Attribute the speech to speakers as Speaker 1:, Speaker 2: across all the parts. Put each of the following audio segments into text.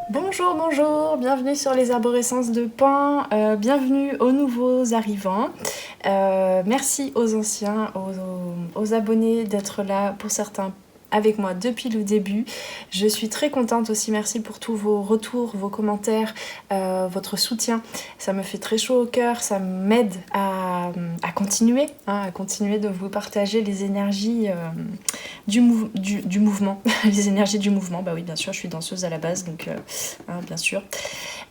Speaker 1: Bonjour, bonjour, bienvenue sur les arborescences de Pan, bienvenue aux nouveaux arrivants, merci aux anciens, aux abonnés d'être là pour certains avec moi depuis le début. Je suis très contente aussi, merci pour tous vos retours, vos commentaires, votre soutien. Ça me fait très chaud au cœur, ça m'aide à continuer, à continuer de vous partager les énergies du mouvement. Les énergies du mouvement, bah oui, bien sûr, je suis danseuse à la base, donc bien sûr.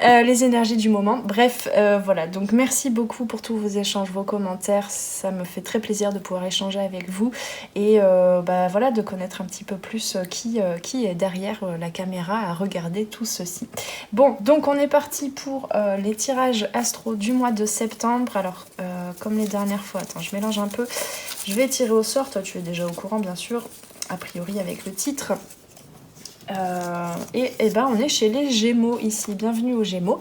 Speaker 1: Les énergies du moment. Bref, voilà. Donc merci beaucoup pour tous vos échanges, vos commentaires. Ça me fait très plaisir de pouvoir échanger avec vous et voilà, de connaître un petit peu plus qui est derrière la caméra à regarder tout ceci. Bon, donc on est parti pour les tirages astro du mois de septembre. Alors, comme les dernières fois, attends, je mélange un peu. Je vais tirer au sort. Toi, tu es déjà au courant, bien sûr, a priori avec le titre. Et ben on est chez les Gémeaux ici, bienvenue aux Gémeaux.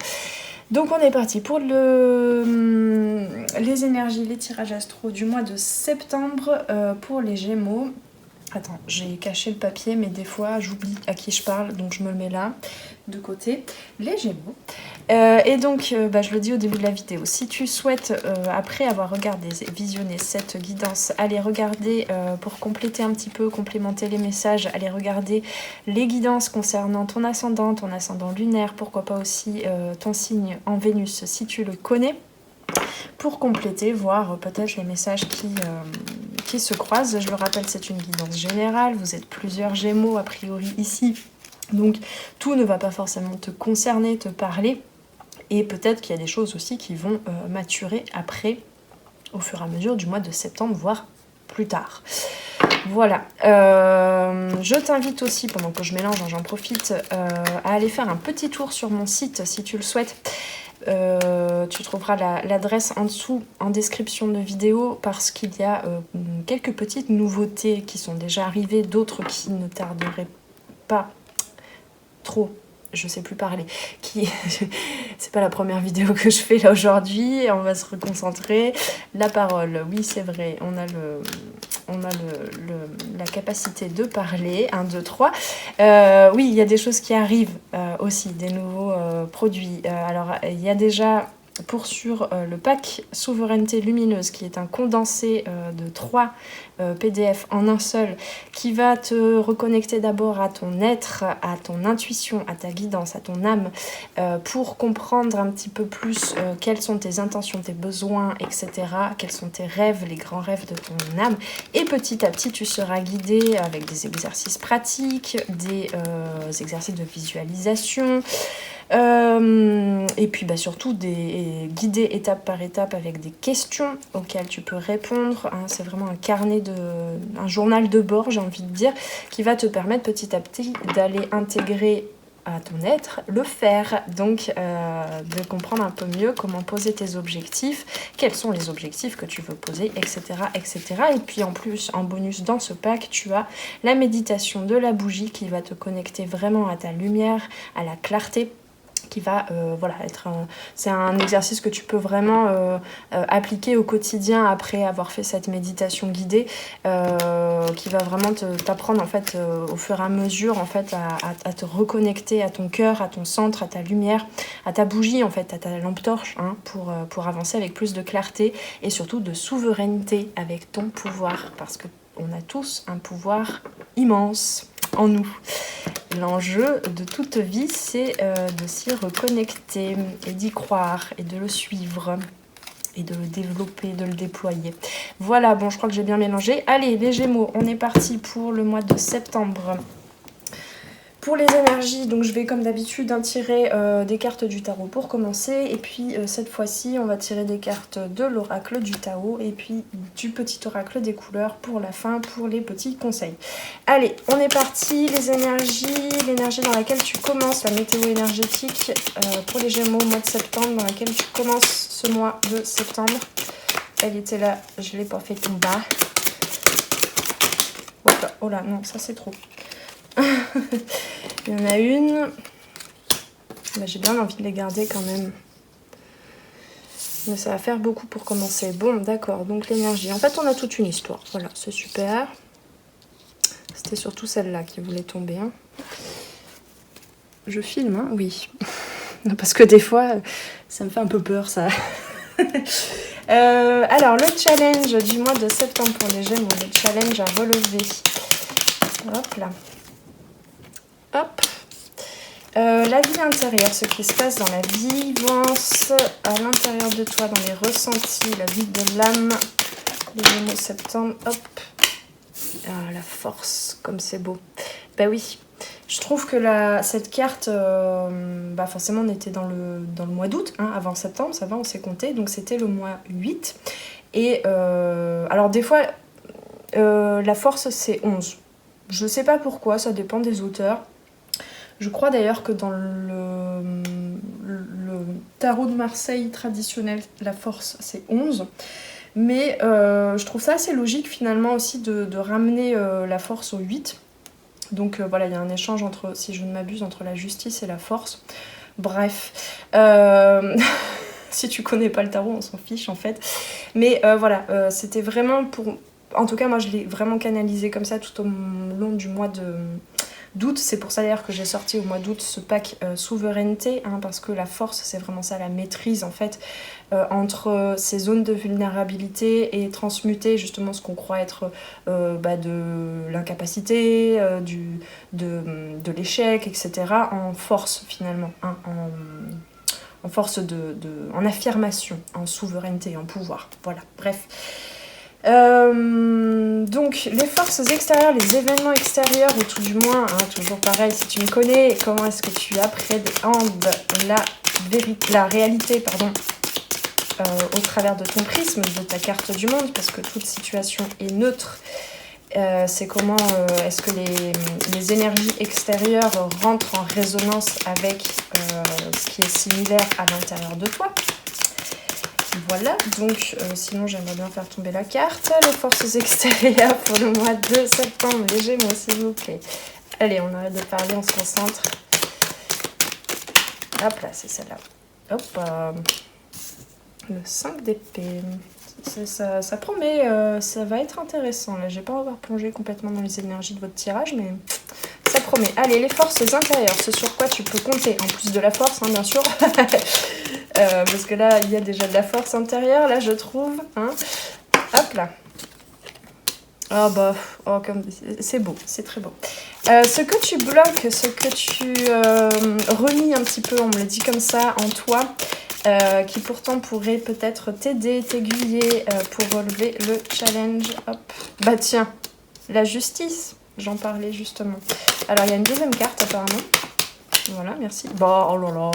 Speaker 1: Donc on est parti pour les énergies, les tirages astro du mois de septembre pour les Gémeaux. Attends, j'ai caché le papier, mais des fois j'oublie à qui je parle, donc je me le mets là, de côté. Les Gémeaux. Et donc, je le dis au début de la vidéo, si tu souhaites, après avoir regardé, visionné cette guidance, aller regarder, pour compléter un petit peu, complémenter les messages, aller regarder les guidances concernant ton ascendant lunaire, pourquoi pas aussi ton signe en Vénus, si tu le connais, pour compléter, voir peut-être les messages qui se croisent. Je le rappelle, c'est une guidance générale, vous êtes plusieurs Gémeaux a priori ici, donc tout ne va pas forcément te concerner, te parler, et peut-être qu'il y a des choses aussi qui vont maturer après, au fur et à mesure du mois de septembre, voire plus tard. Voilà, je t'invite aussi, pendant que je mélange, j'en profite, à aller faire un petit tour sur mon site si tu le souhaites. Tu trouveras l'adresse en dessous en description de vidéo parce qu'il y a quelques petites nouveautés qui sont déjà arrivées, d'autres qui ne tarderaient pas trop. Je sais plus parler. C'est pas la première vidéo que je fais là aujourd'hui. On va se reconcentrer. La parole, oui c'est vrai. On a la capacité de parler. 1, 2, 3. Oui, il y a des choses qui arrivent aussi, des nouveaux produits. Alors il y a déjà pour sûr le pack Souveraineté Lumineuse qui est un condensé de 3 PDF en un seul qui va te reconnecter d'abord à ton être, à ton intuition, à ta guidance, à ton âme pour comprendre un petit peu plus quelles sont tes intentions, tes besoins, etc. Quels sont tes rêves, les grands rêves de ton âme. Et petit à petit, tu seras guidé avec des exercices pratiques, des exercices de visualisation, et puis surtout guidé étape par étape avec des questions auxquelles tu peux répondre. C'est vraiment un journal de bord, j'ai envie de dire, qui va te permettre petit à petit d'aller intégrer à ton être le faire, donc de comprendre un peu mieux comment poser tes objectifs, quels sont les objectifs que tu veux poser, etc., etc. Et puis en plus, en bonus dans ce pack, tu as la méditation de la bougie qui va te connecter vraiment à ta lumière, à la clarté, qui va c'est un exercice que tu peux vraiment appliquer au quotidien après avoir fait cette méditation guidée, qui va vraiment t'apprendre en fait au fur et à mesure en fait à te reconnecter à ton cœur, à ton centre, à ta lumière, à ta bougie en fait, à ta lampe torche, pour avancer avec plus de clarté et surtout de souveraineté avec ton pouvoir, parce que on a tous un pouvoir immense en nous. L'enjeu de toute vie, c'est de s'y reconnecter et d'y croire et de le suivre et de le développer, de le déployer. Voilà, bon, je crois que j'ai bien mélangé. Allez, les Gémeaux, on est parti pour le mois de septembre. Pour les énergies, donc je vais comme d'habitude tirer des cartes du tarot pour commencer, et puis cette fois-ci on va tirer des cartes de l'oracle du Tao et puis du petit oracle des couleurs pour la fin, pour les petits conseils. Allez, on est parti, les énergies, l'énergie dans laquelle tu commences, la météo énergétique pour les Gémeaux au mois de septembre, dans laquelle tu commences ce mois de septembre. Elle était là, je ne l'ai pas fait en bas. Oh là, non, ça c'est trop. Il y en a une. J'ai bien envie de les garder quand même. Mais ça va faire beaucoup pour commencer. Bon, d'accord. Donc l'énergie. En fait, on a toute une histoire. Voilà, c'est super. C'était surtout celle-là qui voulait tomber. Je filme, hein, oui. Parce que des fois, ça me fait un peu peur, ça. Alors, le challenge du mois de septembre pour les Gémeaux, le challenge à relever. Hop là. Hop. La vie intérieure, ce qui se passe dans la vivance, à l'intérieur de toi, dans les ressentis, la vie de l'âme, les Gémeaux septembre, hop. Ah, la force, comme c'est beau. Bah oui, je trouve que cette carte, forcément on était dans le mois d'août, hein, avant septembre, ça va, on s'est compté, donc c'était le mois 8. Et alors des fois, la force c'est 11. Je sais pas pourquoi, ça dépend des auteurs. Je crois d'ailleurs que dans le tarot de Marseille traditionnel, la force c'est 11. Mais je trouve ça assez logique finalement aussi de ramener la force au 8. Donc voilà, il y a un échange entre, si je ne m'abuse, entre la justice et la force. Bref, si tu connais pas le tarot, on s'en fiche en fait. Mais voilà, c'était vraiment pour... En tout cas, moi je l'ai vraiment canalisé comme ça tout au long du mois d'août. C'est pour ça d'ailleurs que j'ai sorti au mois d'août ce pack souveraineté, hein, parce que la force, c'est vraiment ça, la maîtrise en fait, entre ces zones de vulnérabilité et transmuter justement ce qu'on croit être de l'incapacité, de l'échec, etc. en force finalement, hein, en force en affirmation, en souveraineté, en pouvoir. Voilà, bref. Donc les forces extérieures, les événements extérieurs, ou tout du moins, hein, toujours pareil, si tu me connais, comment est-ce que tu appréhendes la réalité, au travers de ton prisme, de ta carte du monde, parce que toute situation est neutre. C'est comment est-ce que les énergies extérieures rentrent en résonance avec ce qui est similaire à l'intérieur de toi. Voilà, donc sinon j'aimerais bien faire tomber la carte. Les forces extérieures pour le mois de septembre, les Gémeaux s'il vous plaît. Allez, on arrête de parler, on se concentre. Hop là, c'est celle-là. Hop, le 5 d'épée. Ça promet, ça va être intéressant. Là, j'ai pas encore plongé complètement dans les énergies de votre tirage, mais ça promet. Allez, les forces intérieures, c'est sur quoi tu peux compter, en plus de la force, hein, bien sûr. Parce que là, il y a déjà de la force intérieure, là, je trouve. Hein. Hop là. Ah bah, c'est beau, c'est très beau. Ce que tu bloques, ce que tu renies un petit peu, on me le dit comme ça, en toi, qui pourtant pourrait peut-être t'aider, t'aiguiller pour relever le challenge. Hop. Bah tiens, la justice, j'en parlais justement. Alors, il y a une deuxième carte apparemment. Voilà, merci. Bah, oh là là.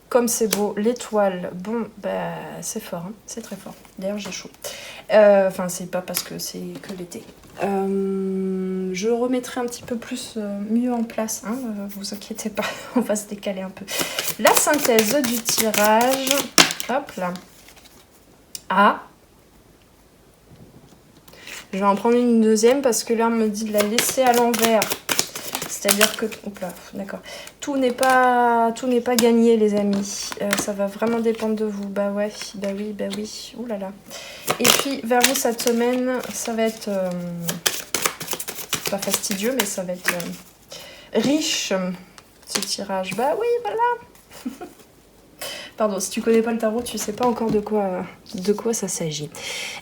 Speaker 1: Comme c'est beau, l'étoile, bon, bah c'est fort, hein, c'est très fort. D'ailleurs, j'ai chaud. Enfin, c'est pas parce que c'est que l'été. Je remettrai un petit peu plus mieux en place, hein, vous inquiétez pas, on va se décaler un peu. La synthèse du tirage, hop là. Ah, je vais en prendre une deuxième parce que là, on me dit de la laisser à l'envers. C'est-à-dire que, hop là, d'accord, tout n'est pas gagné, les amis. Ça va vraiment dépendre de vous. Bah ouais, bah oui. Ouh là là. Et puis, vers vous, cette semaine, ça va être pas fastidieux, mais ça va être riche, ce tirage. Bah oui, voilà. Pardon, si tu connais pas le tarot, tu sais pas encore de quoi ça s'agit.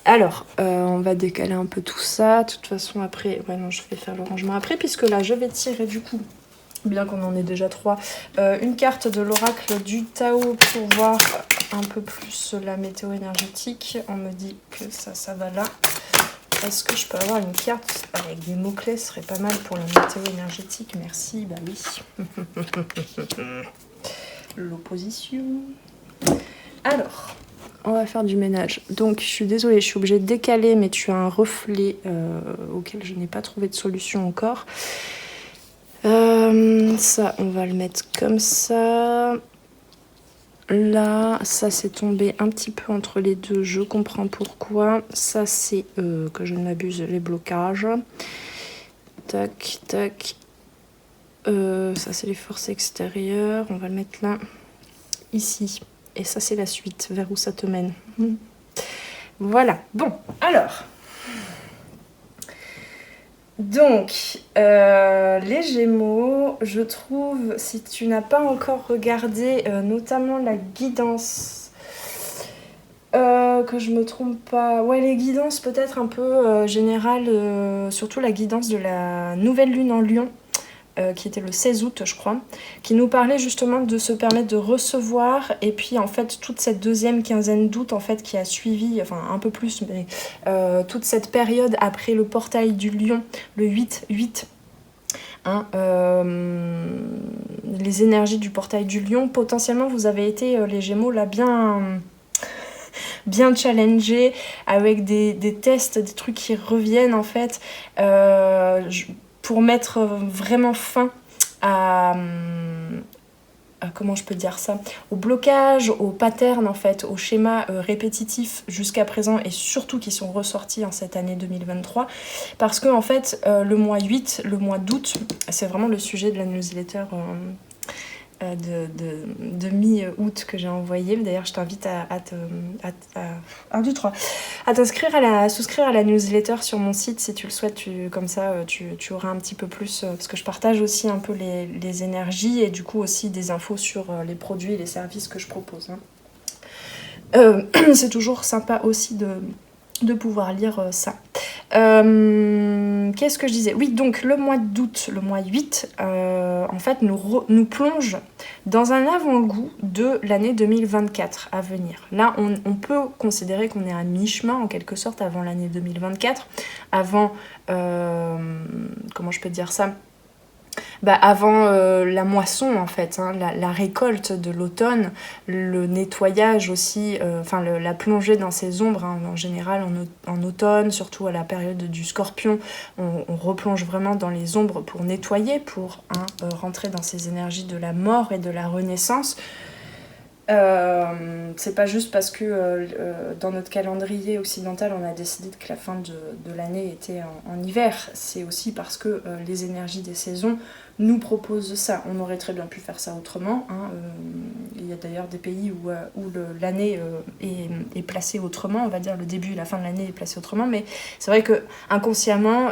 Speaker 1: Alors, on va décaler un peu tout ça. De toute façon, après, ouais, non, je vais faire le rangement après, puisque là, je vais tirer du coup, bien qu'on en ait déjà 3, une carte de l'oracle du Tao pour voir un peu plus la météo énergétique. On me dit que ça va là. Est-ce que je peux avoir une carte avec des mots-clés? Ce serait pas mal pour la météo énergétique. Merci, bah oui. L'opposition. Alors, on va faire du ménage. Donc, je suis désolée, je suis obligée de décaler, mais tu as un reflet auquel je n'ai pas trouvé de solution encore. Ça, on va le mettre comme ça. Là, ça s'est tombé un petit peu entre les deux, je comprends pourquoi. Ça, c'est, que je ne m'abuse, les blocages. Tac, tac. Ça, c'est les forces extérieures. On va le mettre là, ici. Et ça, c'est la suite, vers où ça te mène. Voilà. Bon, alors. Donc, les Gémeaux, je trouve, si tu n'as pas encore regardé notamment la guidance, que je me trompe pas, ouais, les guidances peut-être un peu générales, surtout la guidance de la nouvelle lune en Lion, qui était le 16 août, je crois, qui nous parlait justement de se permettre de recevoir, et puis en fait toute cette deuxième quinzaine d'août en fait qui a suivi, enfin un peu plus, mais toute cette période après le portail du Lion, le 8-8. Hein, les énergies du portail du Lion, potentiellement vous avez été les Gémeaux là bien challengés avec des tests, des trucs qui reviennent en fait, pour mettre vraiment fin à comment je peux dire ça, au blocage, au pattern en fait, aux schémas répétitifs jusqu'à présent et surtout qui sont ressortis en cette année 2023, parce que en fait le mois 8, le mois d'août, c'est vraiment le sujet de la newsletter de mi-août que j'ai envoyé. D'ailleurs, je t'invite à souscrire à la newsletter sur mon site si tu le souhaites. Comme ça, tu auras un petit peu plus, parce que je partage aussi un peu les énergies et du coup aussi des infos sur les produits et les services que je propose. Hein. C'est toujours sympa aussi de pouvoir lire ça. Qu'est-ce que je disais? Oui, donc le mois d'août, le mois 8, en fait, nous plonge dans un avant-goût de l'année 2024 à venir. Là, on peut considérer qu'on est à mi-chemin, en quelque sorte, avant l'année 2024, avant, comment je peux dire ça? Avant la moisson en fait, hein, la récolte de l'automne, le nettoyage aussi, la plongée dans ces ombres, hein, en général en automne, surtout à la période du Scorpion, on replonge vraiment dans les ombres pour nettoyer, pour rentrer dans ces énergies de la mort et de la renaissance. C'est pas juste parce que dans notre calendrier occidental on a décidé que la fin de l'année était en hiver, c'est aussi parce que les énergies des saisons nous proposent ça. On aurait très bien pu faire ça autrement, hein. Il y a d'ailleurs des pays où l'année est placée autrement, on va dire le début et la fin de l'année est placée autrement, mais c'est vrai que inconsciemment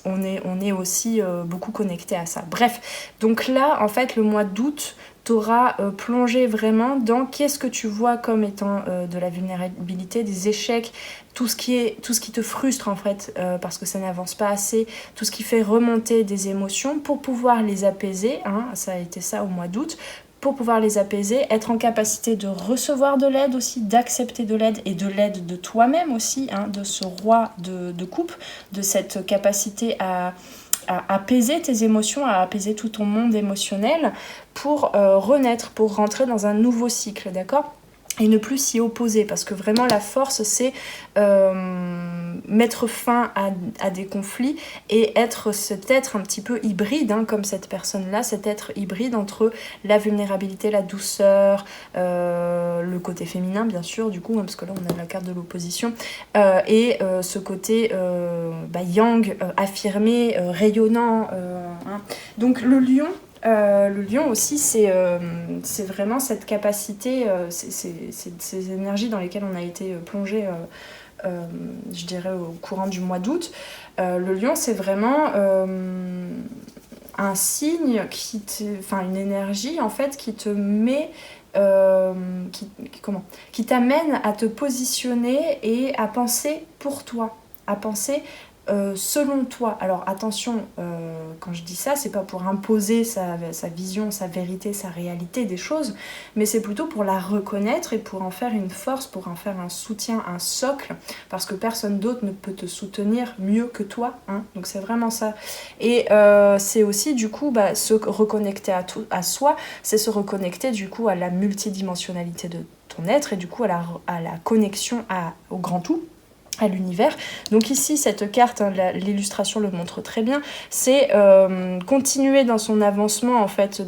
Speaker 1: on est aussi beaucoup connecté à ça. Bref, donc là en fait le mois d'août t'auras plongé vraiment dans qu'est-ce que tu vois comme étant de la vulnérabilité, des échecs, tout ce qui te frustre en fait, parce que ça n'avance pas assez, tout ce qui fait remonter des émotions pour pouvoir les apaiser, hein, ça a été ça au mois d'août, pour pouvoir les apaiser, être en capacité de recevoir de l'aide aussi, d'accepter de l'aide et de l'aide de toi-même aussi, hein, de ce roi de coupe, de cette capacité à apaiser tes émotions, à apaiser tout ton monde émotionnel pour renaître, pour rentrer dans un nouveau cycle, d'accord ? Et ne plus s'y opposer, parce que vraiment la force c'est mettre fin à des conflits et être cet être un petit peu hybride, hein, comme cette personne-là, cet être hybride entre la vulnérabilité, la douceur, le côté féminin bien sûr du coup, hein, parce que là on a la carte de l'opposition, et ce côté yang, affirmé, rayonnant, hein. Donc le lion aussi, c'est vraiment cette capacité, ces énergies dans lesquelles on a été plongé, je dirais, au courant du mois d'août. Le lion, c'est vraiment un signe, une énergie en fait qui te met... qui t'amène à te positionner et à penser pour toi, à penser selon toi. Alors attention, quand je dis ça, c'est pas pour imposer sa vision, sa vérité, sa réalité des choses, mais c'est plutôt pour la reconnaître et pour en faire une force, pour en faire un soutien, un socle, parce que personne d'autre ne peut te soutenir mieux que toi, hein. Donc c'est vraiment ça. Et c'est aussi du coup se reconnecter à soi, c'est se reconnecter du coup à la multidimensionnalité de ton être et du coup à la connexion au grand tout, à l'univers. Donc ici cette carte, hein, l'illustration le montre très bien, c'est continuer dans son avancement en fait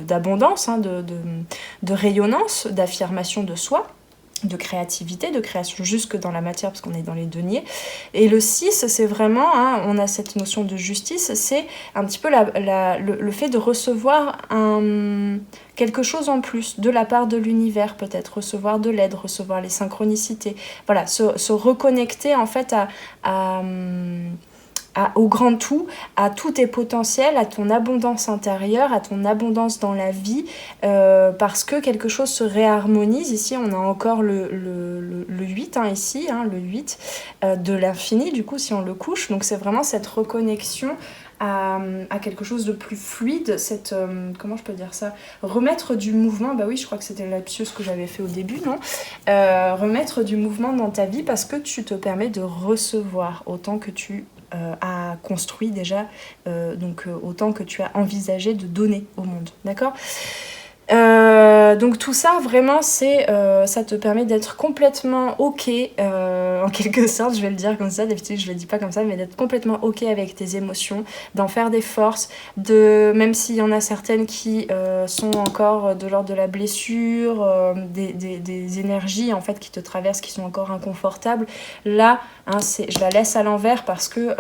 Speaker 1: d'abondance, hein, de rayonnance, d'affirmation de soi, de créativité, de création jusque dans la matière, parce qu'on est dans les deniers. Et le 6, c'est vraiment, on a cette notion de justice, c'est un petit peu le fait de recevoir quelque chose en plus de la part de l'univers, peut-être recevoir de l'aide, recevoir les synchronicités, voilà, se reconnecter en fait au grand tout, à tous tes potentiels, à ton abondance intérieure, à ton abondance dans la vie, parce que quelque chose se réharmonise. Ici, on a encore le 8, ici, le 8 de l'infini, du coup, si on le couche. Donc, c'est vraiment cette reconnexion à quelque chose de plus fluide, cette, comment je peux dire ça, remettre du mouvement, bah oui, je crois que c'était le lapsus que j'avais fait au début, non, remettre du mouvement dans ta vie parce que tu te permets de recevoir autant que tu as construit déjà, donc autant que tu as envisagé de donner au monde, d'accord ? Donc tout ça vraiment ça te permet d'être complètement ok, en quelque sorte, je vais le dire comme ça, d'habitude je le dis pas comme ça, mais d'être complètement ok avec tes émotions, d'en faire des forces, même s'il y en a certaines qui sont encore de l'ordre de la blessure, des énergies en fait qui te traversent, qui sont encore inconfortables, là je la laisse à l'envers parce que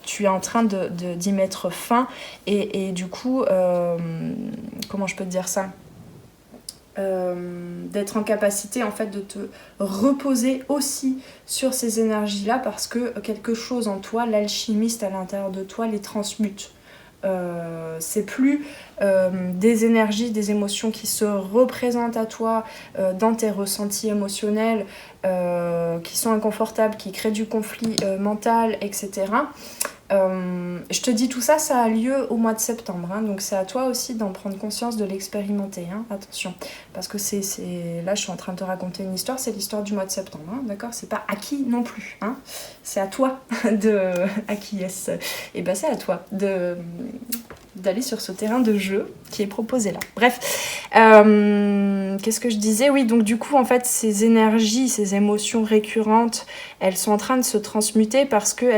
Speaker 1: tu es en train d'y mettre fin et du coup comment je peux te dire ça, d'être en capacité en fait de te reposer aussi sur ces énergies là parce que quelque chose en toi, l'alchimiste à l'intérieur de toi les transmute. C'est plus des énergies, des émotions qui se représentent à toi dans tes ressentis émotionnels qui sont inconfortables, qui créent du conflit mental, etc. Je te dis tout ça, ça a lieu au mois de septembre, donc c'est à toi aussi d'en prendre conscience, de l'expérimenter, attention, parce que là je suis en train de te raconter une histoire, c'est l'histoire du mois de septembre, d'accord, c'est pas acquis non plus, c'est à toi et ben c'est à toi d'aller sur ce terrain de jeu qui est proposé là. Bref, qu'est-ce que je disais ? Oui, donc du coup, en fait, ces énergies, ces émotions récurrentes, elles sont en train de se transmuter parce que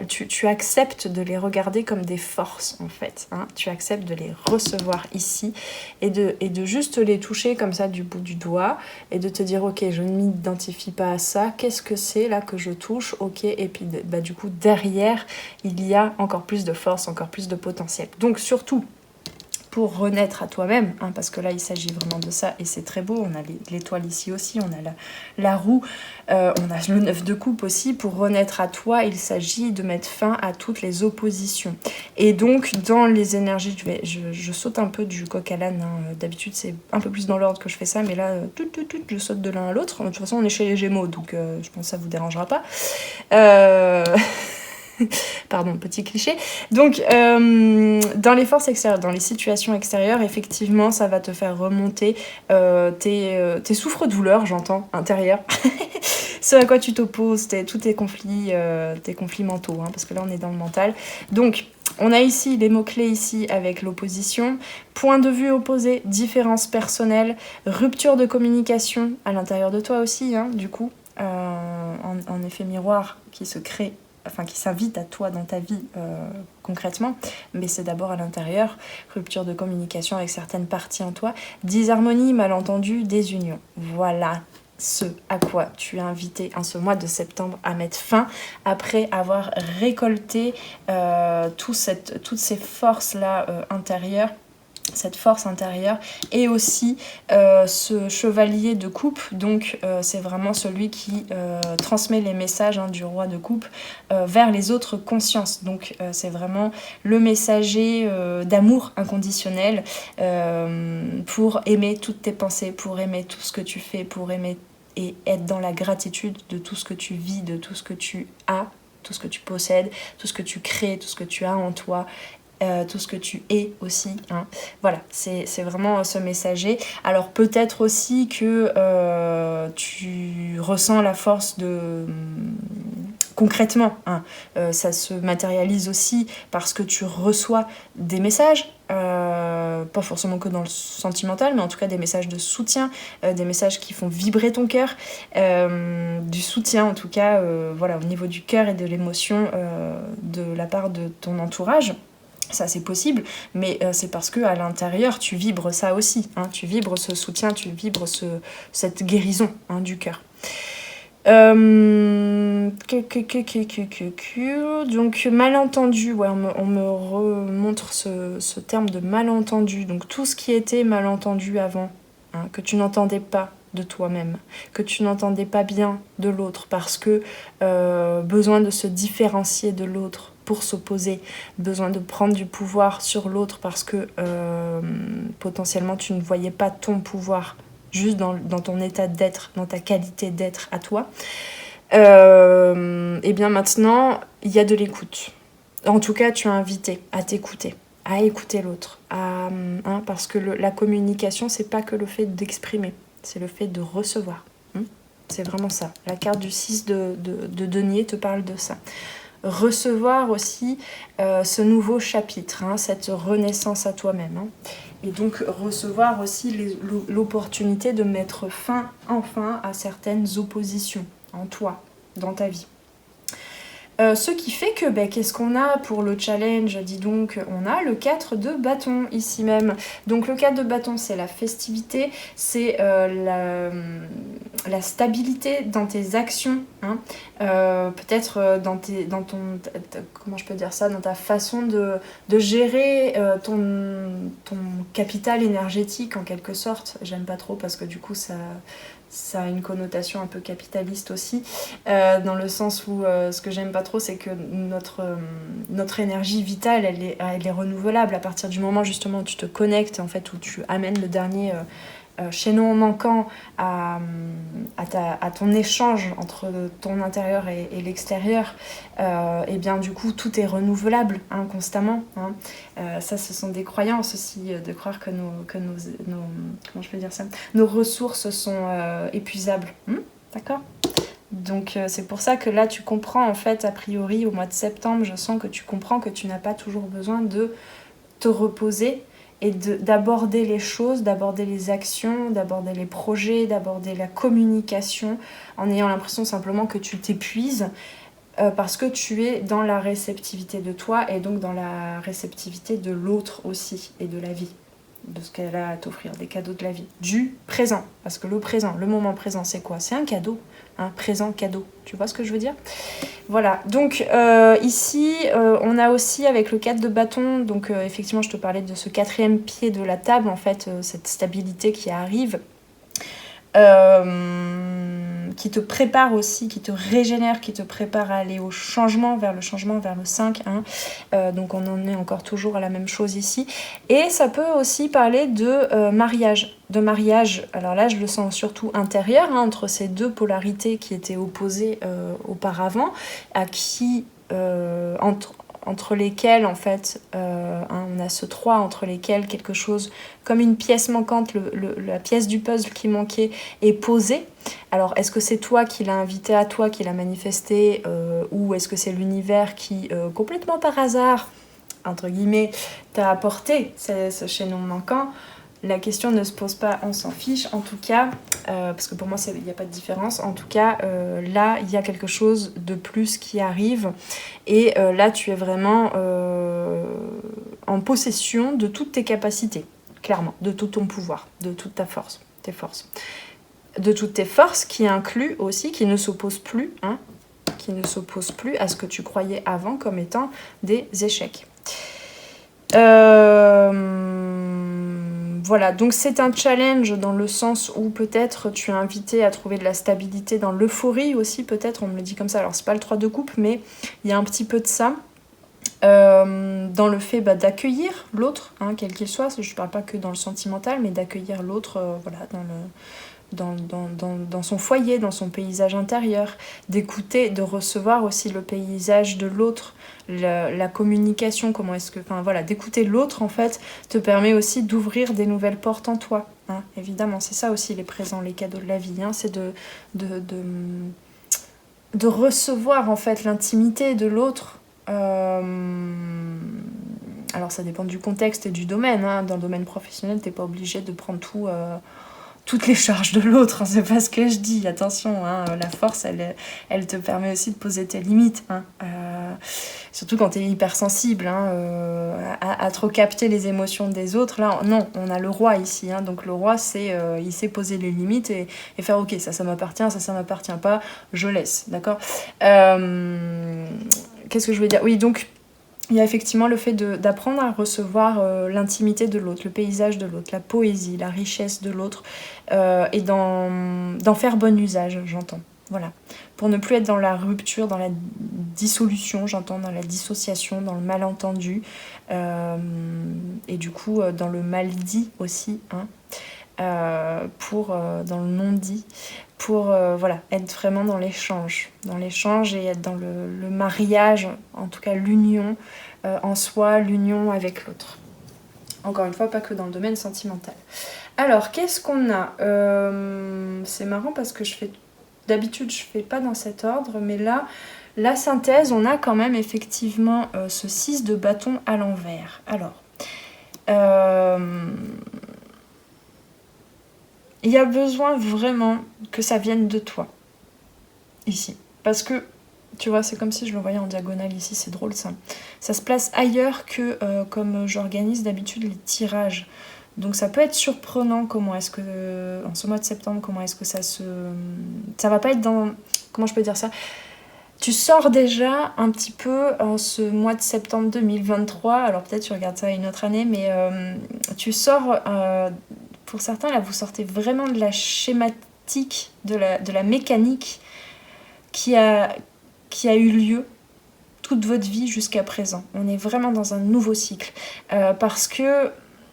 Speaker 1: tu acceptes de les regarder comme des forces, en fait. Tu acceptes de les recevoir ici et de juste les toucher comme ça du bout du doigt et de te dire, ok, je ne m'identifie pas à ça, qu'est-ce que c'est là que je touche ? Ok, et puis du coup, derrière, il y a encore plus de force, encore plus de potentiel. Donc surtout, pour renaître à toi-même, parce que là il s'agit vraiment de ça et c'est très beau, on a l'étoile ici aussi, on a la roue, on a le 9 de coupe aussi, pour renaître à toi il s'agit de mettre fin à toutes les oppositions. Et donc dans les énergies, je saute un peu du coq à l'âne, d'habitude c'est un peu plus dans l'ordre que je fais ça, mais là je saute de l'un à l'autre, de toute façon on est chez les Gémeaux, donc je pense que ça vous dérangera pas. Pardon, petit cliché. Donc, dans les forces extérieures, dans les situations extérieures, effectivement, ça va te faire remonter tes souffres-douleurs, j'entends, intérieures. Ce à quoi tu t'opposes, tous tes conflits mentaux, parce que là, on est dans le mental. Donc, on a ici les mots-clés ici avec l'opposition, point de vue opposé, différence personnelle, rupture de communication à l'intérieur de toi aussi, du coup, en effet miroir qui se crée, qui s'invite à toi dans ta vie concrètement, mais c'est d'abord à l'intérieur, rupture de communication avec certaines parties en toi, disharmonie, malentendu, désunion. Voilà ce à quoi tu es invité en ce mois de septembre à mettre fin, après avoir récolté toutes ces forces-là intérieures, cette force intérieure, et aussi ce chevalier de coupe, donc c'est vraiment celui qui transmet les messages du roi de coupe vers les autres consciences, donc c'est vraiment le messager d'amour inconditionnel pour aimer toutes tes pensées, pour aimer tout ce que tu fais, pour aimer et être dans la gratitude de tout ce que tu vis, de tout ce que tu as, tout ce que tu possèdes, tout ce que tu crées, tout ce que tu as en toi, tout ce que tu es aussi, Voilà, c'est vraiment ce messager. Alors peut-être aussi que tu ressens la force de concrètement, ça se matérialise aussi parce que tu reçois des messages, pas forcément que dans le sentimental, mais en tout cas des messages de soutien, des messages qui font vibrer ton cœur, du soutien en tout cas, voilà, au niveau du cœur et de l'émotion de la part de ton entourage. Ça c'est possible, mais c'est parce que à l'intérieur tu vibres ça aussi, hein, tu vibres ce soutien, tu vibres cette guérison, hein, du cœur. Donc malentendu, ouais, on me remontre ce terme de malentendu. Donc tout ce qui était malentendu avant, hein, que tu n'entendais pas de toi-même, que tu n'entendais pas bien de l'autre, parce que besoin de se différencier de l'autre pour s'opposer, besoin de prendre du pouvoir sur l'autre parce que potentiellement tu ne voyais pas ton pouvoir juste dans ton état d'être, dans ta qualité d'être à toi, et bien maintenant, il y a de l'écoute. En tout cas, tu es invité à t'écouter, à écouter l'autre, parce que la communication, c'est pas que le fait d'exprimer, c'est le fait de recevoir. C'est vraiment ça. La carte du 6 de denier te parle de ça. Recevoir aussi ce nouveau chapitre, cette renaissance à toi-même. Et donc recevoir aussi l'opportunité de mettre fin, enfin, à certaines oppositions en toi, dans ta vie. Ce qui fait que, qu'est-ce qu'on a pour le challenge? Dis donc, on a le 4 de bâton ici même. Donc le 4 de bâton, c'est la festivité, c'est la stabilité dans tes actions, peut-être dans ton, comment je peux dire ça, dans ta façon de gérer ton capital énergétique en quelque sorte. J'aime pas trop parce que du coup ça a une connotation un peu capitaliste aussi, dans le sens où ce que j'aime pas trop, c'est que notre énergie vitale, elle est renouvelable à partir du moment justement où tu te connectes, en fait, où tu amènes le dernier chaînon manquant à ton échange entre ton intérieur et l'extérieur, et bien du coup tout est renouvelable, constamment. Ça, ce sont des croyances aussi, de croire que nos comment je peux dire ça, nos ressources sont épuisables. D'accord ? Donc c'est pour ça que là tu comprends, en fait, a priori au mois de septembre, je sens que tu comprends que tu n'as pas toujours besoin de te reposer et d'aborder les choses, d'aborder les actions, d'aborder les projets, d'aborder la communication en ayant l'impression simplement que tu t'épuises, parce que tu es dans la réceptivité de toi et donc dans la réceptivité de l'autre aussi et de la vie, de ce qu'elle a à t'offrir, des cadeaux de la vie, du présent, parce que le présent, le moment présent, c'est quoi? C'est un cadeau, un présent cadeau, tu vois ce que je veux dire? Voilà, donc ici, on a aussi avec le 4 de bâton, donc effectivement je te parlais de ce 4e pied de la table, en fait, cette stabilité qui arrive, qui te prépare aussi, qui te régénère, qui te prépare à aller au changement, vers le 5. Donc on en est encore toujours à la même chose ici. Et ça peut aussi parler de mariage. Alors là, je le sens surtout intérieur, entre ces deux polarités qui étaient opposées auparavant, à qui, entre lesquelles, en fait, on a ce 3 entre lesquels quelque chose, comme une pièce manquante, la pièce du puzzle qui manquait, est posée. Alors, est-ce que c'est toi qui l'as invité à toi, qui l'a manifesté, ou est-ce que c'est l'univers qui, complètement par hasard, entre guillemets, t'a apporté ce chaînon manquant? La question ne se pose pas, on s'en fiche. En tout cas, parce que pour moi, il n'y a pas de différence. En tout cas, là, il y a quelque chose de plus qui arrive. Et là, tu es vraiment en possession de toutes tes capacités, clairement, de tout ton pouvoir, de toute ta force, tes forces. De toutes tes forces qui incluent aussi, qui ne s'opposent plus, qui ne s'opposent plus à ce que tu croyais avant comme étant des échecs. Voilà, donc c'est un challenge dans le sens où peut-être tu es invité à trouver de la stabilité dans l'euphorie aussi, peut-être, on me le dit comme ça. Alors c'est pas le 3 de coupe, mais il y a un petit peu de ça. Dans le fait d'accueillir l'autre, quel qu'il soit, je parle pas que dans le sentimental, mais d'accueillir l'autre, voilà, dans son foyer, dans son paysage intérieur, d'écouter, de recevoir aussi le paysage de l'autre, la communication, comment est-ce que, enfin voilà, d'écouter l'autre, en fait, te permet aussi d'ouvrir des nouvelles portes en toi, évidemment. C'est ça aussi les présents, les cadeaux de la vie, c'est de recevoir, en fait, l'intimité de l'autre. Alors ça dépend du contexte et du domaine, dans le domaine professionnel, t'es pas obligé de prendre tout toutes les charges de l'autre, hein, c'est pas ce que je dis, attention, hein, la force, elle te permet aussi de poser tes limites, hein, surtout quand t'es hypersensible, hein, à trop capter les émotions des autres, là, non, on a le roi ici, hein, donc le roi, il sait poser les limites et faire, ok, ça m'appartient, ça m'appartient pas, je laisse, d'accord. Qu'est-ce que je veux dire? Oui, donc, il y a effectivement le fait d'apprendre à recevoir l'intimité de l'autre, le paysage de l'autre, la poésie, la richesse de l'autre, et d'en faire bon usage, j'entends. Voilà. Pour ne plus être dans la rupture, dans la dissolution, j'entends, dans la dissociation, dans le malentendu, et du coup dans le mal dit aussi, hein, dans le non-dit, pour voilà, être vraiment dans l'échange et être dans le mariage, en tout cas l'union en soi, l'union avec l'autre. Encore une fois, pas que dans le domaine sentimental. Alors, qu'est-ce qu'on a? C'est marrant parce que d'habitude, je fais pas dans cet ordre, mais là, la synthèse, on a quand même effectivement ce 6 de bâton à l'envers. Alors, il y a besoin vraiment que ça vienne de toi, ici. Parce que, tu vois, c'est comme si je le voyais en diagonale ici, c'est drôle ça. Ça se place ailleurs que comme j'organise d'habitude les tirages. Donc ça peut être surprenant comment est-ce que, en ce mois de septembre, comment est-ce que ça va pas être dans... Comment je peux dire ça? Tu sors déjà un petit peu en ce mois de septembre 2023, alors peut-être tu regardes ça une autre année, mais tu sors... pour certains, là, vous sortez vraiment de la schématique, de la mécanique qui a eu lieu toute votre vie jusqu'à présent. On est vraiment dans un nouveau cycle. Parce que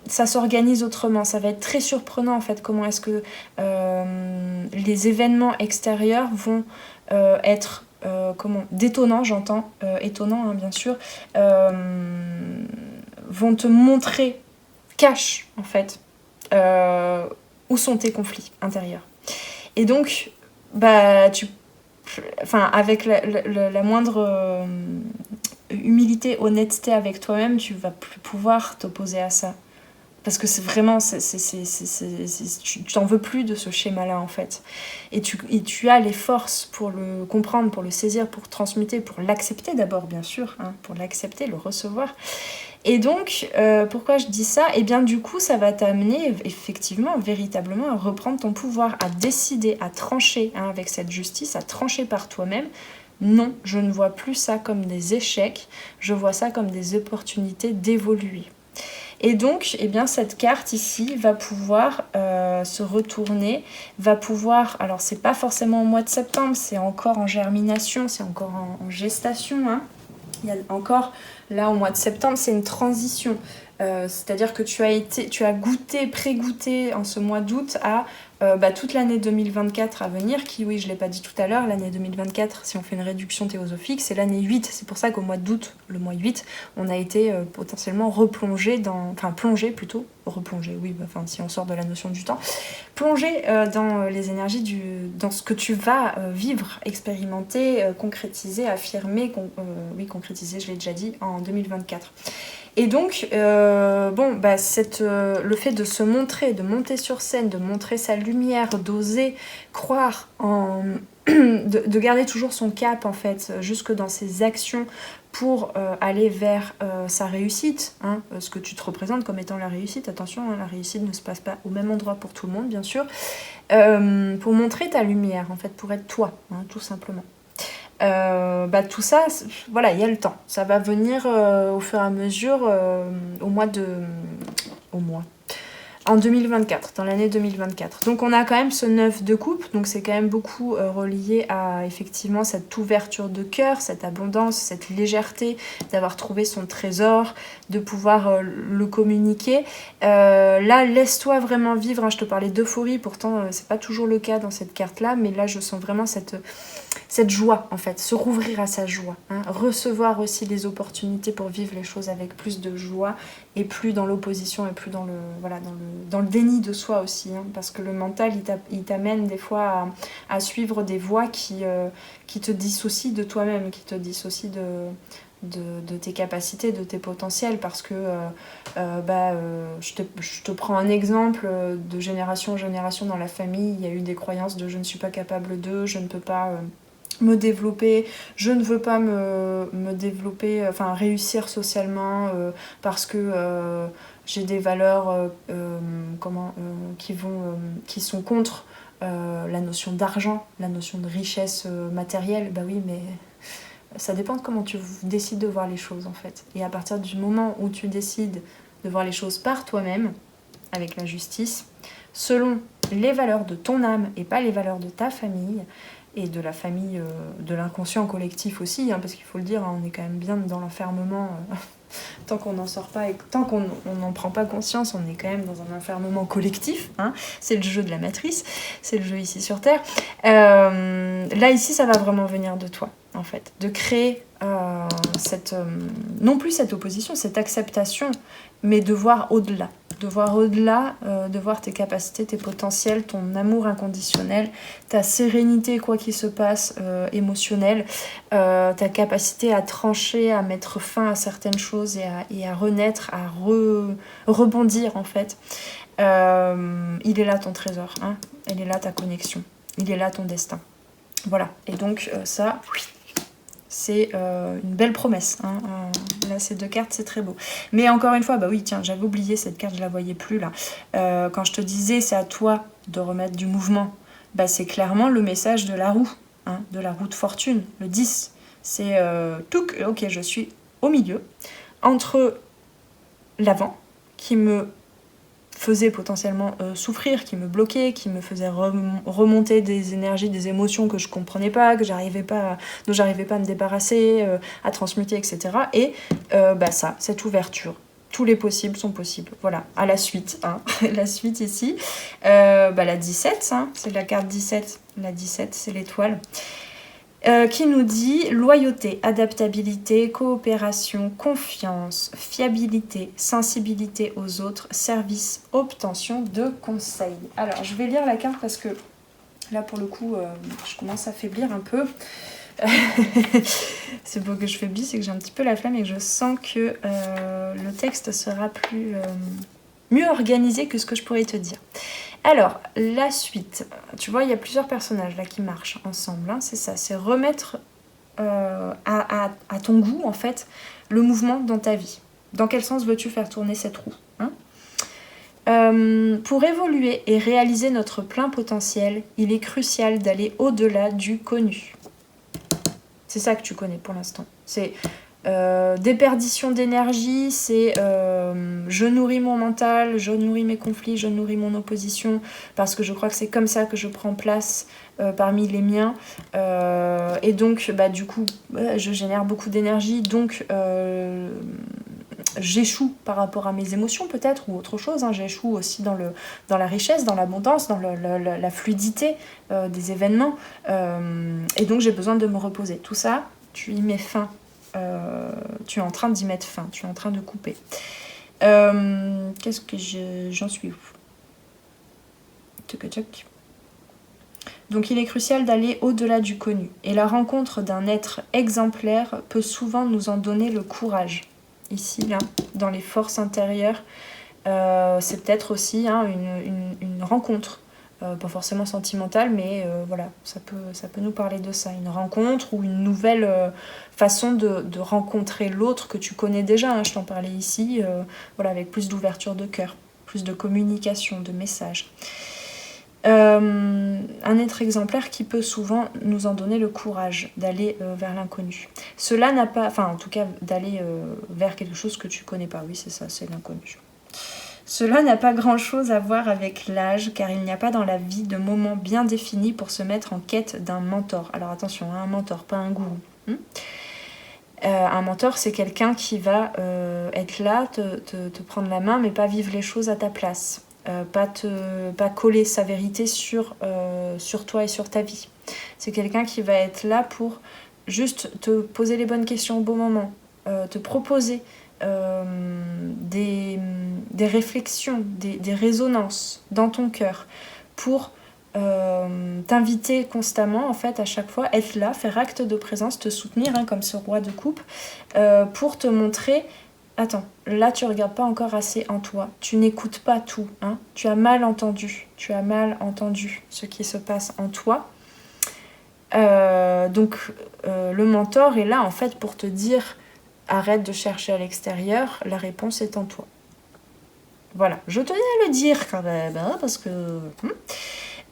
Speaker 1: ça s'organise autrement. Ça va être très surprenant, en fait, comment est-ce que les événements extérieurs vont être... détonnants, j'entends, étonnants, hein, bien sûr, vont te montrer, cache, en fait, où sont tes conflits intérieurs. Et donc, avec la moindre humilité, honnêteté avec toi-même, tu vas plus pouvoir t'opposer à ça. Parce que c'est vraiment, tu t'en veux plus de ce schéma-là, en fait. Et tu as les forces pour le comprendre, pour le saisir, pour transmuter, pour l'accepter d'abord, bien sûr, hein, pour l'accepter, le recevoir. Et donc, pourquoi je dis ça? Eh bien, du coup, ça va t'amener, effectivement, véritablement, à reprendre ton pouvoir, à décider, à trancher, hein, avec cette justice, à trancher par toi-même. Non, je ne vois plus ça comme des échecs, je vois ça comme des opportunités d'évoluer. Et donc, eh bien, cette carte ici va pouvoir se retourner, va pouvoir... Alors, c'est pas forcément au mois de septembre, c'est encore en germination, c'est encore en gestation, hein. Il y a encore, là, au mois de septembre, c'est une transition. C'est-à-dire que tu as goûté, pré-goûté en ce mois d'août à toute l'année 2024 à venir, qui, oui, je ne l'ai pas dit tout à l'heure, l'année 2024, si on fait une réduction théosophique, c'est l'année 8. C'est pour ça qu'au mois d'août, le mois 8, on a été potentiellement replongé dans... Enfin, plongé plutôt. Replongé, oui, si on sort de la notion du temps. Plongé dans les énergies dans ce que tu vas vivre, expérimenter, concrétiser, affirmer, concrétiser, je l'ai déjà dit, en 2024. Et donc, le fait de se montrer, de monter sur scène, de montrer sa lumière, d'oser croire de garder toujours son cap, en fait, jusque dans ses actions pour aller vers sa réussite, hein, ce que tu te représentes comme étant la réussite. Attention, hein, la réussite ne se passe pas au même endroit pour tout le monde, bien sûr. Pour montrer ta lumière, en fait, pour être toi, hein, tout simplement. Tout ça, voilà, il y a le temps. Ça va venir au fur et à mesure en 2024, dans l'année 2024. Donc on a quand même ce 9 de coupe, donc c'est quand même beaucoup relié à effectivement cette ouverture de cœur, cette abondance, cette légèreté, d'avoir trouvé son trésor, de pouvoir le communiquer. Là, laisse-toi vraiment vivre, hein, je te parlais d'euphorie, pourtant c'est pas toujours le cas dans cette carte-là, mais là je sens vraiment cette joie, en fait, se rouvrir à sa joie, hein, recevoir aussi les opportunités pour vivre les choses avec plus de joie et plus dans l'opposition et plus dans le déni de soi aussi, hein, parce que le mental, il t'amène des fois à suivre des voies qui te dissocient de toi-même, qui te dissocient de tes capacités, de tes potentiels, parce que je te prends un exemple de génération en génération dans la famille, il y a eu des croyances de je ne suis pas capable de, je ne peux pas me développer, je ne veux pas me développer, enfin réussir socialement parce que j'ai des valeurs qui sont contre la notion d'argent, la notion de richesse matérielle. Bah oui, mais ça dépend de comment tu décides de voir les choses en fait. Et à partir du moment où tu décides de voir les choses par toi-même, avec la justice, selon les valeurs de ton âme et pas les valeurs de ta famille, et de la famille, de l'inconscient collectif aussi, hein, parce qu'il faut le dire, hein, on est quand même bien dans l'enfermement, tant qu'on n'en sort pas et tant qu'on n'en prend pas conscience, on est quand même dans un enfermement collectif, hein, c'est le jeu de la matrice, c'est le jeu ici sur Terre. Là, ici, ça va vraiment venir de toi, en fait, de créer non plus cette opposition, cette acceptation, mais de voir au-delà. De voir au-delà, de voir tes capacités, tes potentiels, ton amour inconditionnel, ta sérénité, quoi qu'il se passe, émotionnelle, ta capacité à trancher, à mettre fin à certaines choses et à renaître, à rebondir en fait. Il est là ton trésor, hein, elle est là ta connexion, il est là ton destin. Voilà, et donc ça... c'est une belle promesse. Hein. Là, ces deux cartes, c'est très beau. Mais encore une fois, bah oui, tiens, j'avais oublié cette carte, je la voyais plus là. Quand je te disais, c'est à toi de remettre du mouvement, bah, c'est clairement le message de la roue, hein, de la roue de fortune, le 10. C'est ok, je suis au milieu, entre l'avant, qui me faisait potentiellement souffrir, qui me bloquait, qui me faisait remonter des énergies, des émotions que je comprenais pas, dont j'arrivais pas à me débarrasser, à transmuter, etc. Et ça, cette ouverture, tous les possibles sont possibles. Voilà, à la suite, hein. La suite ici, la 17, hein, c'est la carte 17, la 17 c'est l'étoile. Qui nous dit loyauté, adaptabilité, coopération, confiance, fiabilité, sensibilité aux autres, service, obtention de conseils. Alors, je vais lire la carte parce que là, pour le coup, je commence à faiblir un peu. C'est pas que je faiblis, c'est que j'ai un petit peu la flamme et je sens que le texte sera mieux organisé que ce que je pourrais te dire. Alors, la suite, tu vois, il y a plusieurs personnages là qui marchent ensemble, hein, c'est ça, c'est remettre à ton goût, en fait, le mouvement dans ta vie. Dans quel sens veux-tu faire tourner cette roue, hein ? Pour évoluer et réaliser notre plein potentiel, il est crucial d'aller au-delà du connu. C'est ça que tu connais pour l'instant. C'est déperdition d'énergie, c'est je nourris mon mental, je nourris mes conflits, je nourris mon opposition, parce que je crois que c'est comme ça que je prends place parmi les miens. Et donc, du coup, je génère beaucoup d'énergie, donc j'échoue par rapport à mes émotions peut-être, ou autre chose, hein. J'échoue aussi dans la richesse, dans l'abondance, dans la fluidité des événements. Et donc, j'ai besoin de me reposer. Tout ça, tu y mets fin. Tu es en train d'y mettre fin, tu es en train de couper. Qu'est-ce que j'en suis où ? Donc il est crucial d'aller au-delà du connu. Et la rencontre d'un être exemplaire peut souvent nous en donner le courage. Ici, là, dans les forces intérieures, c'est peut-être aussi une rencontre. Pas forcément sentimentale, mais voilà, ça peut nous parler de ça. Une rencontre ou une nouvelle façon de rencontrer l'autre que tu connais déjà. Hein, je t'en parlais ici, voilà, avec plus d'ouverture de cœur, plus de communication, de messages. Un être exemplaire qui peut souvent nous en donner le courage d'aller vers l'inconnu. Cela n'a pas... Enfin, en tout cas, d'aller vers quelque chose que tu connais pas. Oui, c'est ça, c'est l'inconnu. Cela n'a pas grand-chose à voir avec l'âge, car il n'y a pas dans la vie de moment bien défini pour se mettre en quête d'un mentor. Alors attention, un mentor, pas un gourou. Un mentor, c'est quelqu'un qui va être là, te prendre la main, mais pas vivre les choses à ta place. Pas coller sa vérité sur toi et sur ta vie. C'est quelqu'un qui va être là pour juste te poser les bonnes questions au bon moment, te proposer des réflexions, des résonances dans ton cœur pour t'inviter constamment, en fait, à chaque fois, être là, faire acte de présence, te soutenir, hein, comme ce roi de coupe, pour te montrer... Attends, là tu regardes pas encore assez en toi, tu n'écoutes pas tout, hein. Tu as mal entendu ce qui se passe en toi. Donc le mentor est là en fait pour te dire arrête de chercher à l'extérieur, la réponse est en toi. Voilà, je tenais à le dire quand même, hein, parce que...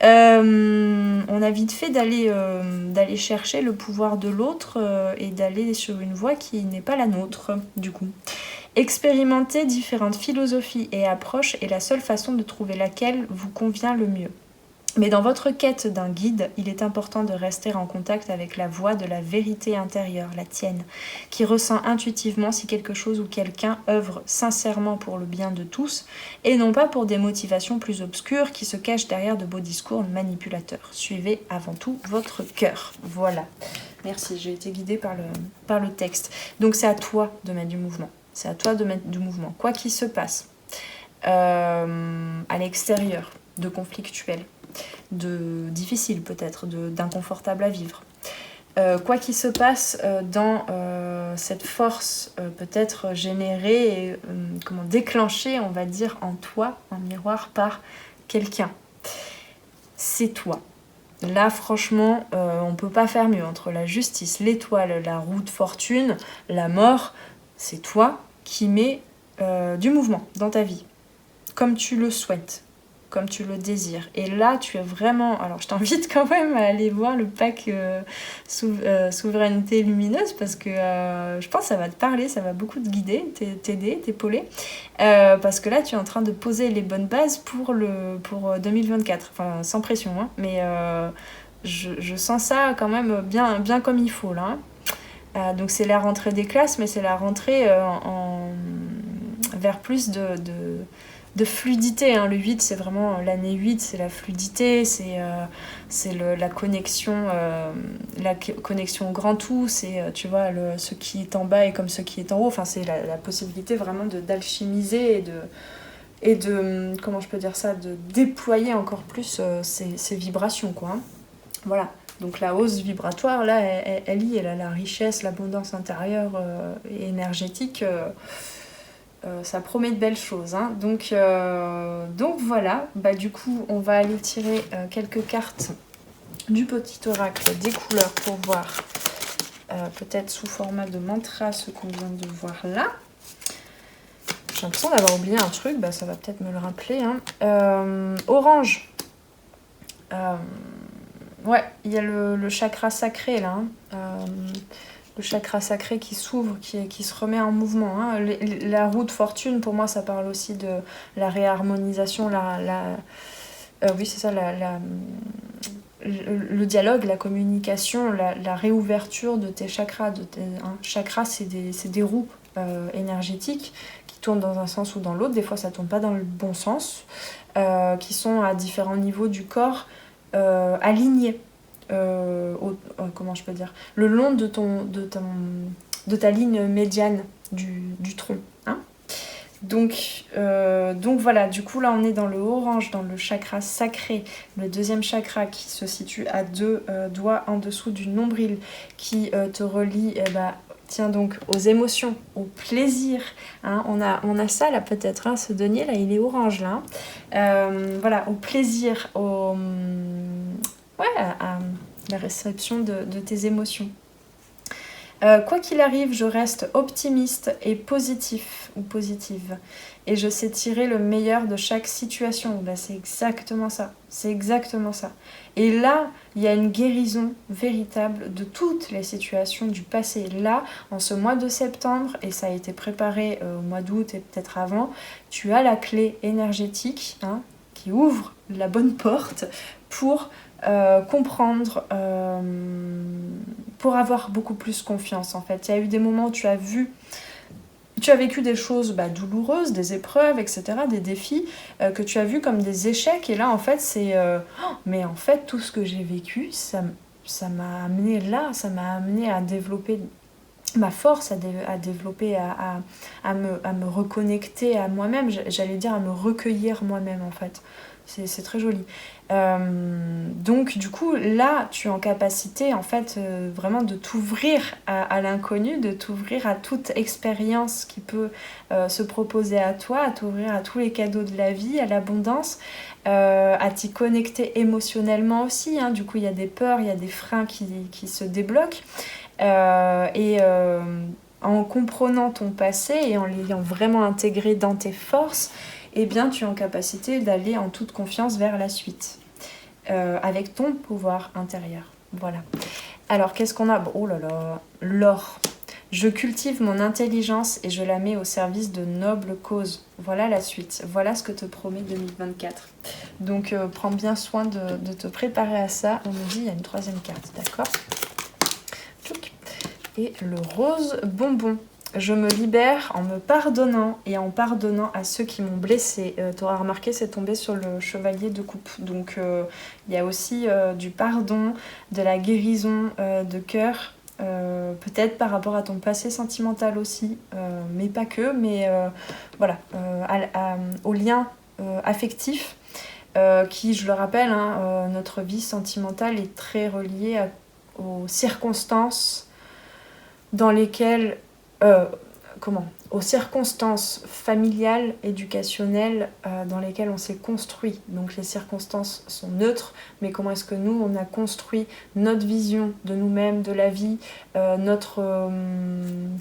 Speaker 1: on a vite fait d'aller chercher le pouvoir de l'autre et d'aller sur une voie qui n'est pas la nôtre, du coup. Expérimenter différentes philosophies et approches est la seule façon de trouver laquelle vous convient le mieux. Mais dans votre quête d'un guide, il est important de rester en contact avec la voix de la vérité intérieure, la tienne, qui ressent intuitivement si quelque chose ou quelqu'un œuvre sincèrement pour le bien de tous, et non pas pour des motivations plus obscures qui se cachent derrière de beaux discours manipulateurs. Suivez avant tout votre cœur. Voilà. Merci, j'ai été guidée par le texte. Donc c'est à toi de mettre du mouvement. C'est à toi de mettre du mouvement. Quoi qu'il se passe à l'extérieur, de conflictuel, de difficile peut-être, d'inconfortable à vivre. Quoi qu'il se passe dans cette force peut-être générée et déclenchée, on va dire, en toi, en miroir, par quelqu'un. C'est toi. Là, franchement, on peut pas faire mieux. Entre la justice, l'étoile, la roue de fortune, la mort, c'est toi qui mets du mouvement dans ta vie, comme tu le souhaites, comme tu le désires. Et là, tu es vraiment... Alors, je t'invite quand même à aller voir le pack Souveraineté Lumineuse, parce que je pense que ça va te parler, ça va beaucoup te guider, t'aider, t'épauler. Parce que là, tu es en train de poser les bonnes bases pour 2024. Enfin, sans pression, hein, mais je sens ça quand même bien comme il faut, là. Donc, c'est la rentrée des classes, mais c'est la rentrée vers plus de fluidité, hein. Le 8, c'est vraiment l'année 8, c'est la fluidité, c'est la connexion au grand tout, c'est tu vois ce qui est en bas et comme ce qui est en haut, enfin c'est la possibilité vraiment d'alchimiser et de comment je peux dire ça, de déployer encore plus ces vibrations, quoi, hein. Voilà. Donc la hausse vibratoire, là, elle a la richesse, l'abondance intérieure et énergétique. Ça promet de belles choses, hein. Donc voilà, du coup on va aller tirer quelques cartes du petit oracle des couleurs pour voir peut-être sous format de mantra ce qu'on vient de voir là. J'ai l'impression d'avoir oublié un truc, ça va peut-être me le rappeler, hein. Orange, ouais, il y a le chakra sacré là, hein. Le chakra sacré qui s'ouvre, qui se remet en mouvement, hein. La roue de fortune, pour moi, ça parle aussi de la réharmonisation, oui, c'est ça, le dialogue, la communication, la réouverture de tes chakras. Chakras, c'est des roues énergétiques qui tournent dans un sens ou dans l'autre. Des fois, ça ne tourne pas dans le bon sens, qui sont à différents niveaux du corps, alignés. Comment je peux dire, le long de ta ligne médiane du tronc, hein. Donc voilà, du coup là on est dans le orange, dans le chakra sacré, le deuxième chakra qui se situe à 2 doigts en dessous du nombril, qui te relie tiens donc aux émotions, au plaisir, hein. On a ça là peut-être, hein, ce denier là il est orange là, voilà, au plaisir, à la réception de tes émotions. Quoi qu'il arrive, je reste optimiste et positif ou positive. Et je sais tirer le meilleur de chaque situation. C'est exactement ça. C'est exactement ça. Et là, il y a une guérison véritable de toutes les situations du passé. Là, en ce mois de septembre, et ça a été préparé au mois d'août et peut-être avant, tu as la clé énergétique, hein, qui ouvre la bonne porte pour comprendre, pour avoir beaucoup plus confiance en fait. Il y a eu des moments où tu as vécu des choses douloureuses, des épreuves, etc., des défis que tu as vus comme des échecs, et là en fait c'est mais en fait tout ce que j'ai vécu, ça m'a amené là, ça m'a amené à développer ma force, à développer, à me reconnecter à moi-même, j'allais dire à me recueillir moi-même en fait. c'est très joli. Donc du coup là tu es en capacité en fait vraiment de t'ouvrir à l'inconnu, de t'ouvrir à toute expérience qui peut se proposer à toi, à t'ouvrir à tous les cadeaux de la vie, à l'abondance, à t'y connecter émotionnellement aussi, hein. Du coup il y a des peurs, il y a des freins qui se débloquent, en comprenant ton passé et en l'ayant vraiment intégré dans tes forces, eh bien tu es en capacité d'aller en toute confiance vers la suite, avec ton pouvoir intérieur. Voilà. Alors qu'est-ce qu'on a? Oh là là, l'or. Je cultive mon intelligence et je la mets au service de nobles causes. Voilà la suite. Voilà ce que te promet 2024. Donc prends bien soin de te préparer à ça. On nous dit il y a une troisième carte, d'accord? Et le rose bonbon. Je me libère en me pardonnant et en pardonnant à ceux qui m'ont blessée. Tu auras remarqué, c'est tombé sur le chevalier de coupe. Donc il y a aussi du pardon, de la guérison de cœur, peut-être par rapport à ton passé sentimental aussi, mais pas que, mais voilà, au lien affectif, qui, je le rappelle, hein, notre vie sentimentale est très reliée aux circonstances dans lesquelles, aux circonstances familiales, éducationnelles, dans lesquelles on s'est construit. Donc les circonstances sont neutres, mais comment est-ce que nous, on a construit notre vision de nous-mêmes, de la vie, notre,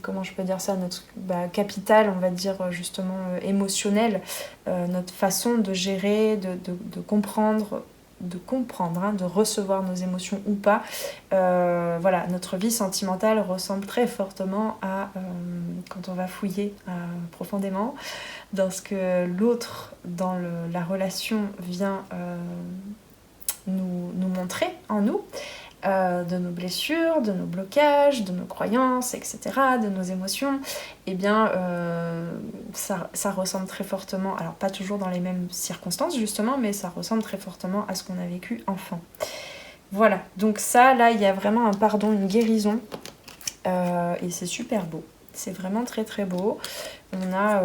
Speaker 1: comment je peux dire ça, notre capital, on va dire justement émotionnel, notre façon de gérer, de comprendre, hein, de recevoir nos émotions ou pas. Voilà, notre vie sentimentale ressemble très fortement à quand on va fouiller profondément dans ce que l'autre dans la relation vient nous montrer en nous, de nos blessures, de nos blocages, de nos croyances, etc., de nos émotions. Eh bien ça ressemble très fortement, alors pas toujours dans les mêmes circonstances justement, mais ça ressemble très fortement à ce qu'on a vécu enfant. Voilà, donc ça, là, il y a vraiment un pardon, une guérison, et c'est super beau. C'est vraiment très très beau. On a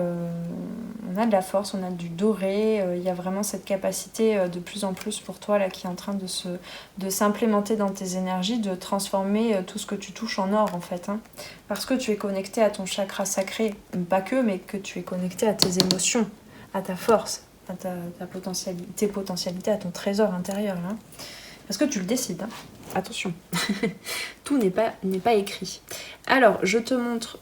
Speaker 1: de la force, on a du doré, il y a vraiment cette capacité de plus en plus pour toi là qui est en train de s'implémenter dans tes énergies, de transformer tout ce que tu touches en or en fait, hein. Parce que tu es connecté à ton chakra sacré, pas que, mais que tu es connecté à tes émotions, à ta force, à tes potentialités, à ton trésor intérieur là. Parce que tu le décides, hein. Attention, tout n'est pas écrit. Alors, je te montre,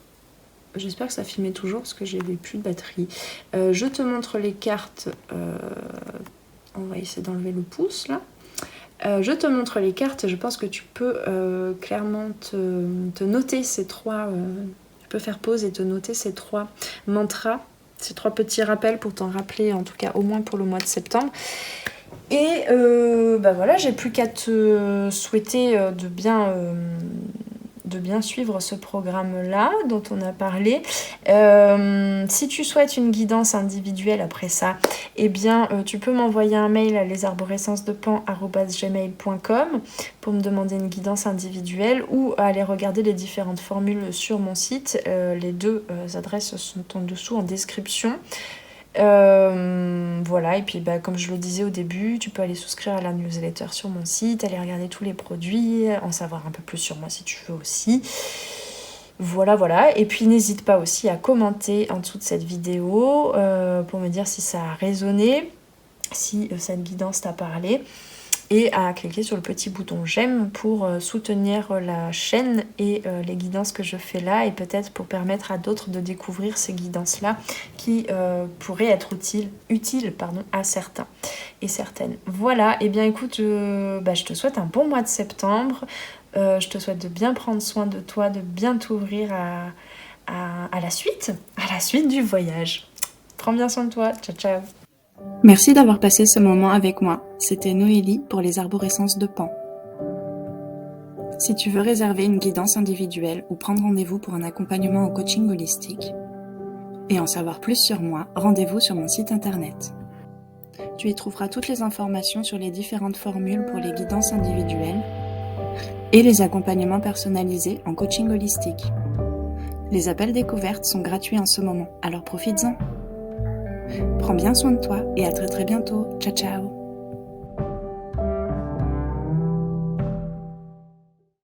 Speaker 1: j'espère que ça filmait toujours parce que j'ai plus de batterie. Je te montre les cartes, on va essayer d'enlever le pouce là. Je te montre les cartes, je pense que tu peux clairement te noter ces trois, tu peux faire pause et te noter ces trois mantras, ces trois petits rappels pour t'en rappeler, en tout cas au moins pour le mois de septembre. Et voilà, j'ai plus qu'à te souhaiter de bien suivre ce programme-là dont on a parlé. Si tu souhaites une guidance individuelle après ça, eh bien, tu peux m'envoyer un mail à lesarborescencesdepan@gmail.com pour me demander une guidance individuelle ou aller regarder les différentes formules sur mon site. Les deux adresses sont en dessous en description. Voilà, et puis comme je le disais au début, tu peux aller souscrire à la newsletter sur mon site, aller regarder tous les produits, en savoir un peu plus sur moi si tu veux aussi. Voilà, et puis n'hésite pas aussi à commenter en dessous de cette vidéo pour me dire si ça a résonné, si cette guidance t'a parlé, et à cliquer sur le petit bouton j'aime pour soutenir la chaîne et les guidances que je fais là, et peut-être pour permettre à d'autres de découvrir ces guidances là qui pourraient être utiles à certains et certaines. Voilà, et bien écoute, je te souhaite un bon mois de septembre, je te souhaite de bien prendre soin de toi, de bien t'ouvrir à la suite du voyage. Prends bien soin de toi, ciao ciao.
Speaker 2: Merci d'avoir passé ce moment avec moi. C'était Noélie pour les arborescences de Pan. Si tu veux réserver une guidance individuelle ou prendre rendez-vous pour un accompagnement en coaching holistique et en savoir plus sur moi, rendez-vous sur mon site internet. Tu y trouveras toutes les informations sur les différentes formules pour les guidances individuelles et les accompagnements personnalisés en coaching holistique. Les appels découvertes sont gratuits en ce moment, alors profites-en. Prends bien soin de toi et à très très bientôt. Ciao ciao.